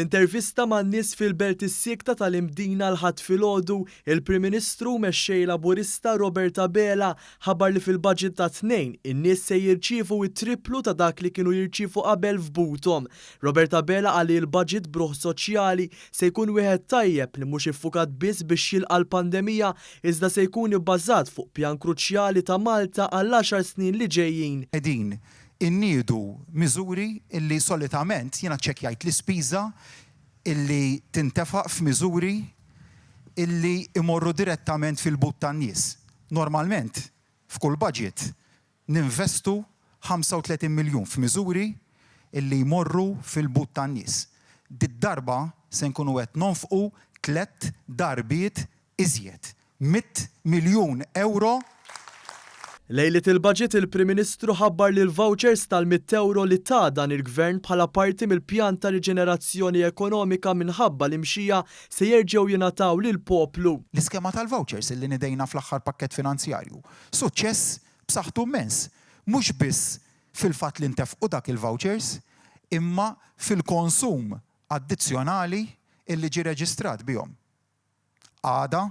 F'intervista man nies fil-belt is-siekta tal-Imdina l-ħadd filgħodu, il-Prim Ministru mexxej Laburista Robert Abela ħabar li fil-budget ta' tnejn in-nies se jirċievu t-triplu ta' dak li kienu jirċievu qabel f'buthom. Robert Abela qal li l-budget bruħ soċjali se jkun wieħed tajjeb li mhux iffukat biss biex jilqa' l-pandemija iżda se jkun ibbażat fuq pjan kruċjali ta' Malta għall-10 snin li ġejjin. Qegħdin inniedu miżuri illi solitament jiena ċċekkjajt l-ispiża illi tintefaq f'miżuri illi imorru direttament fil-but tan-nies. Normalment f'kull budget ninvestu 35 miljun f'miżuri illi jmorru fil-but tan-nies. Did-darba se nkunu qed nonfqu 3 darbiet iżjed. 100 miljun euro. Lejlet il-budget il-Prim Ministru ħabbar li l-vouchers tal-100 € li ta' dan il-Gvern bħala parti mill-pjan ta' riġenerazzjoni ekonomika minħabba l-imxija se jerġgħu jingħataw lill-poplu. L-iskema tal-vouchers illi nidejna fl-aħħar pakkett finanzjarju. Suċċess b'saħħtu immens. Mhux biss fil-fatt li ntefqu dak il-vouchers, imma fil-konsum addizzjonali illi ġie reġistrat bihom. Għada,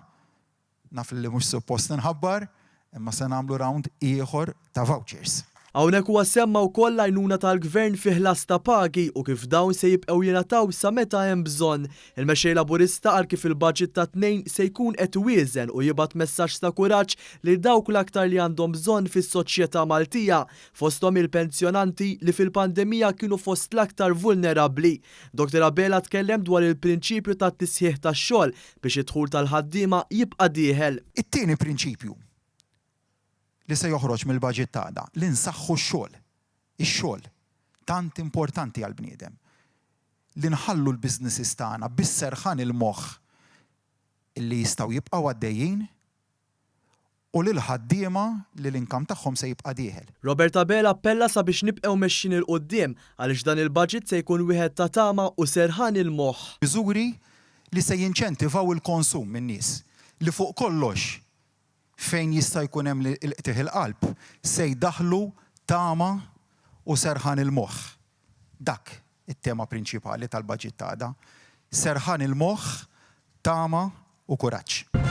naf li mhux suppost inħabbar, imma se nagħmlu round ieħor ta' vouchers. Hawnhekk huwa semma wkoll l-għajnuna tal-Gvern fi ħlas ta' pagi u kif dawn se jibqgħu jingħataw sa meta hemm bżonn. Il-mexxej Laburista qal kif il-budget ta' tnejn se jkun qed wieżen u jibgħat messaġġ ta' kuraġġ li dawk l-aktar li għandhom bżonn fis-soċjetà Maltija, fosthom il-pensjonanti li fil-pandemija kienu fost l-aktar vulnerabbli. Dr. Abela tkellem dwar il-prinċipju tat-tisħiħ tax-xogħol biex id-dħul tal-ħaddiema jibqa' dieħel. It-tieni prinċipju li se joħroġ mill-budget tagħna li nsaħħu x-xogħol. Ix-xogħol tant importanti għall-bniedem. Li nħallu l-businesses tagħna bis-serħan il-moħħ illi jistgħu jibqgħu għaddejjin u lil ħaddiema li l-inkam tagħhom se jibqa' dieħel. Robert Abela appella sabiex nibqgħu mexxin il qudiem għaliex dan il-budget se jkun wieħed ta' tama u serħan il-moħħ. Miżuri li se jinċentivaw il-konsum min-nies li fuq kollox fejn jista' jkun hemm il-qtieħ il-qalb se jdaħħlu tama u serħan il-moħħ. Dak it-tema prinċipali tal-budget tagħna. Serħan il-moħħ, tama u kuraġġ.